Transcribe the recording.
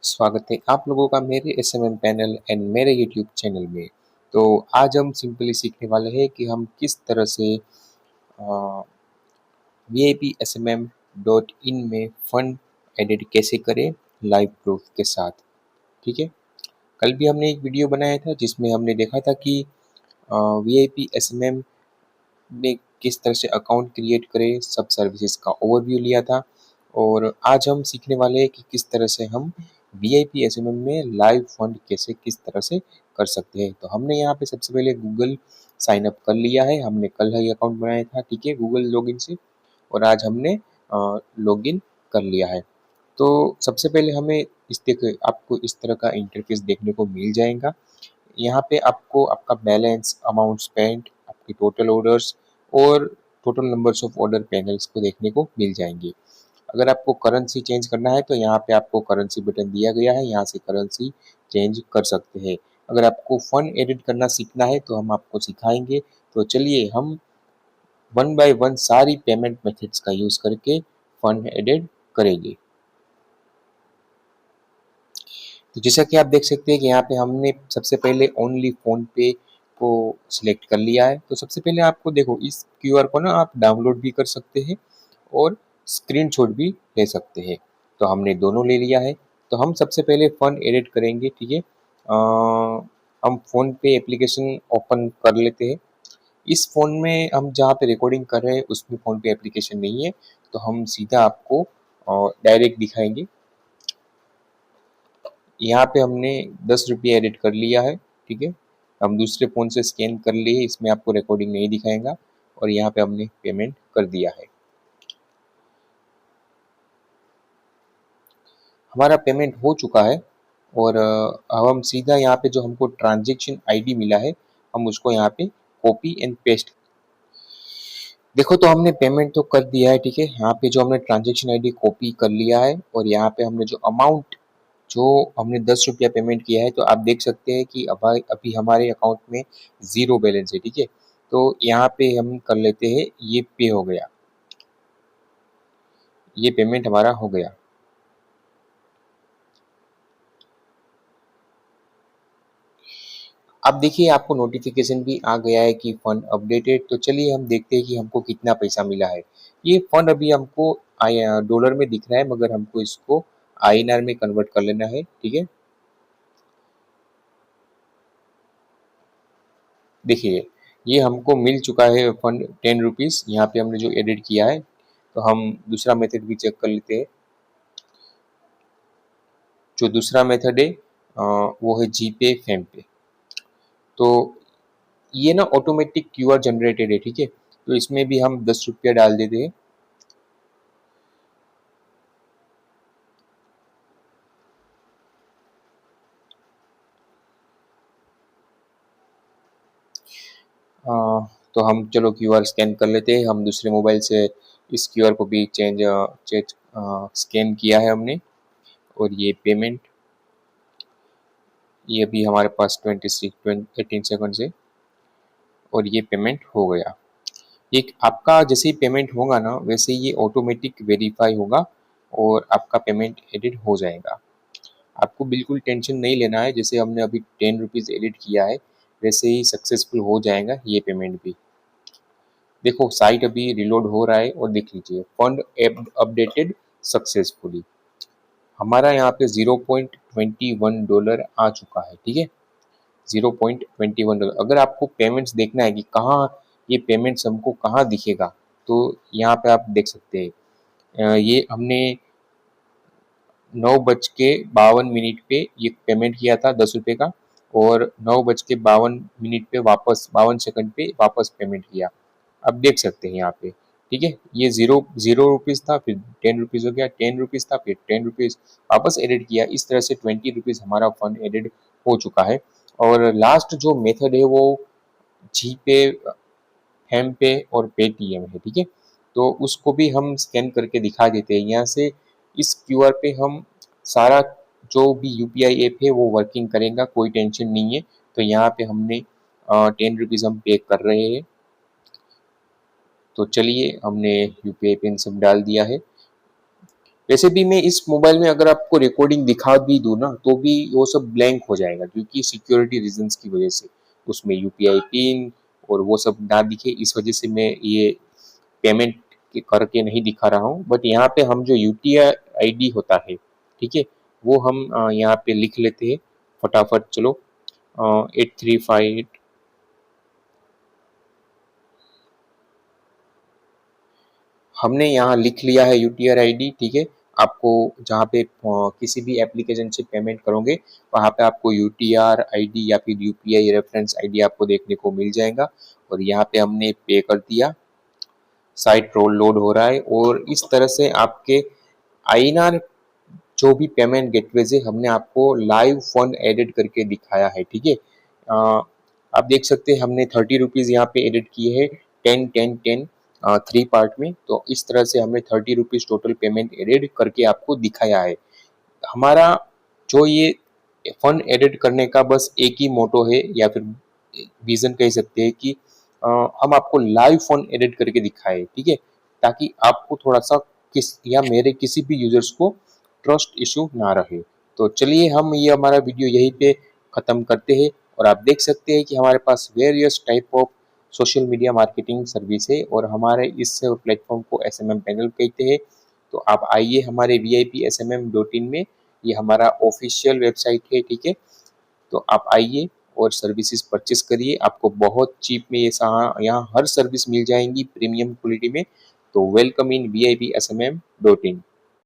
स्वागत है आप लोगों का मेरे एसएमएम पैनल एंड मेरे यूट्यूब चैनल में। तो आज हम सिंपली सीखने वाले हैं कि हम किस तरह से VIPSMM.in में फंड एडिट कैसे करें लाइव प्रूफ के साथ। ठीक है, कल भी हमने एक वीडियो बनाया था जिसमें हमने देखा था कि VIPSMM में किस तरह से अकाउंट क्रिएट करें, सब सर्विसेज का ओवरव्यू लिया था। और आज हम सीखने वाले हैं कि किस तरह से हम VIPSMM में लाइव फंड कैसे किस तरह से कर सकते हैं। तो हमने यहाँ पे सबसे पहले गूगल साइन अप कर लिया है, हमने कल ही अकाउंट बनाया था, ठीक है, गूगल लॉगिन से। और आज हमने लॉगिन कर लिया है। तो सबसे पहले हमें आपको इस तरह का इंटरफेस देखने को मिल जाएगा। यहाँ पे आपको आपका बैलेंस, अमाउंट स्पेंट, आपके टोटल ऑर्डर्स और total numbers of order panels को देखने को मिल जाएंगे। अगर आपको करेंसी चेंज करना है तो यहाँ पे आपको करेंसी बटन दिया गया है, यहाँ से करेंसी चेंज कर सकते हैं। अगर आपको फंड एडिट करना सीखना है तो हम आपको सिखाएंगे। तो चलिए हम वन बाय वन सारी पेमेंट मेथड्स का यूज करके फंड एडिट करेंगे। तो जैसा कि आप देख सकते हैं कि यहाँ पे हमने सबसे पहले ओनली फोन पे को सिलेक्ट कर लिया है। तो सबसे पहले आपको देखो इस क्यूआर को ना आप डाउनलोड भी कर सकते हैं और स्क्रीनशॉट भी ले सकते हैं। तो हमने दोनों ले लिया है। तो हम सबसे पहले फंड एडिट करेंगे, ठीक है। हम फोन पे एप्लीकेशन ओपन कर लेते हैं। इस फोन में हम जहाँ पे रिकॉर्डिंग कर रहे हैं उसमें फोन पे एप्लीकेशन नहीं है, तो हम सीधा आपको डायरेक्ट दिखाएंगे। यहाँ पे हमने 10 रुपये एडिट कर लिया है, ठीक है। हम दूसरे फ़ोन से स्कैन कर लिए, इसमें आपको रिकॉर्डिंग नहीं दिखाएगा। और यहाँ पे हमने पेमेंट कर दिया है। हमारा पेमेंट हो चुका है। और अब हम सीधा यहाँ पे जो हमको ट्रांजेक्शन आईडी मिला है, हम उसको यहाँ पे कॉपी एंड पेस्ट। देखो तो हमने पेमेंट तो कर दिया है, ठीक है। यहाँ पे जो हमने ट्रांजेक्शन आईडी कॉपी कर लिया है और यहाँ पे हमने जो अमाउंट जो हमने 10 रुपया पेमेंट किया है, तो आप देख सकते हैं कि अभी हमारे अकाउंट में ज़ीरो बैलेंस है, ठीक है। तो यहाँ पे हम कर लेते हैं, ये पे हो गया, ये पेमेंट हमारा हो गया। अब देखिए आपको नोटिफिकेशन भी आ गया है कि फंड अपडेटेड। तो चलिए हम देखते हैं कि हमको कितना पैसा मिला है। ये फंड अभी हमको डॉलर में दिख रहा है, मगर हमको इसको INR में कन्वर्ट कर लेना है, ठीक है। देखिए ये हमको मिल चुका है फंड 10 रुपीज़, यहाँ पे हमने जो एडिट किया है। तो हम दूसरा मेथड भी चेक कर लेते हैं। जो दूसरा मेथड है वो है जीपे फेम पे। तो ये ना ऑटोमेटिक क्यूआर जनरेटेड है, ठीक है। तो इसमें भी हम 10 रुपया डाल देते हैं। तो हम चलो क्यूआर स्कैन कर लेते हैं। हम दूसरे मोबाइल से इस क्यूआर को भी चेंज स्कैन किया है हमने। और ये पेमेंट, ये अभी हमारे पास 18 सेकंड है और ये पेमेंट हो गया। एक आपका जैसे ही पेमेंट होगा ना, वैसे ही ये ऑटोमेटिक वेरीफाई होगा और आपका पेमेंट एडिट हो जाएगा। आपको बिल्कुल टेंशन नहीं लेना है, जैसे हमने अभी 10 रुपीज़ एडिट किया है वैसे ही सक्सेसफुल हो जाएगा ये पेमेंट भी। देखो साइट अभी रिलोड हो रहा है और देख लीजिए फंड अपडेटेड सक्सेसफुली। हमारा यहाँ पे $0.21 आ चुका है, ठीक है। $0.21। अगर आपको पेमेंट्स देखना है कि कहाँ ये पेमेंट्स हमको कहाँ दिखेगा, तो यहाँ पे आप देख सकते हैं। ये हमने 9:52 पे ये पेमेंट किया था 10 रुपये का। और 9:52 पे वापस 52 सेकंड पे वापस पेमेंट किया। अब देख सकते हैं यहाँ पे, ठीक है। ये ज़ीरो रुपीज़ था, फिर 10 रुपीज़ हो गया, 10 रुपीज़ था, फिर 10 रुपीज़ वापस एडिट किया। इस तरह से 20 रुपीज़ हमारा फंड एडिट हो चुका है। और लास्ट जो मेथड है वो जी पे, फेम पे और पेटीएम है, ठीक है। तो उसको भी हम स्कैन करके दिखा देते हैं यहाँ से। इस क्यूआर पे हम सारा जो भी यूपीआई ऐप है वो वर्किंग करेगा, कोई टेंशन नहीं है। तो यहाँ पे हमने 10 रुपीज़ हम पे कर रहे हैं। तो चलिए हमने यूपीआई पिन सब डाल दिया है। वैसे भी मैं इस मोबाइल में अगर आपको रिकॉर्डिंग दिखा भी दूँ ना, तो भी वो सब ब्लैंक हो जाएगा क्योंकि सिक्योरिटी रीजंस की वजह से उसमें यूपीआई पिन और वो सब ना दिखे, इस वजह से मैं ये पेमेंट करके नहीं दिखा रहा हूँ। बट यहाँ पे हम जो यूपीआई आईडी होता है, ठीक है, वो हम यहाँ पे लिख लेते हैं फटाफट। चलो 8358, हमने यहाँ लिख लिया है यूटीआर आईडी, ठीक है। आपको जहाँ पे किसी भी एप्लीकेशन से पेमेंट करोगे वहाँ पे आपको यूटीआर आईडी या फिर यूपीआई रेफरेंस आईडी आपको देखने को मिल जाएगा। और यहाँ पे हमने पे कर दिया, साइट रोल लोड हो रहा है। और इस तरह से आपके आईएनआर जो भी पेमेंट गेटवेज है हमने आपको लाइव फंड एडिट करके दिखाया है, ठीक है। आप देख सकते हैं हमने 30 रुपीज़ यहाँ पे एडिट किए हैं, 10 10 10 3 पार्ट में। तो इस तरह से हमने 30 रुपीज़ टोटल पेमेंट एडिट करके आपको दिखाया है। हमारा जो ये फंड एडिट करने का बस एक ही मोटो है या फिर विजन कह सकते हैं कि हम आपको लाइव फंड एडिट करके दिखाए, ठीक है, ताकि आपको थोड़ा सा किस या मेरे किसी भी यूजर्स को ट्रस्ट इशू ना रहे। तो चलिए हम ये हमारा वीडियो यहीं पे ख़त्म करते हैं। और आप देख सकते हैं कि हमारे पास various type of social media marketing service है और हमारे इस प्लेटफॉर्म को एसएमएम पैनल कहते हैं। तो आप आइए हमारे vipsmm.in में, ये हमारा ऑफिशियल वेबसाइट है, ठीक है। तो आप आइए और सर्विसेज परचेस करिए, आपको बहुत चीप में ये यहाँ हर सर्विस मिल जाएंगी प्रीमियम क्वालिटी में। तो वेलकम इन vipsmm.in।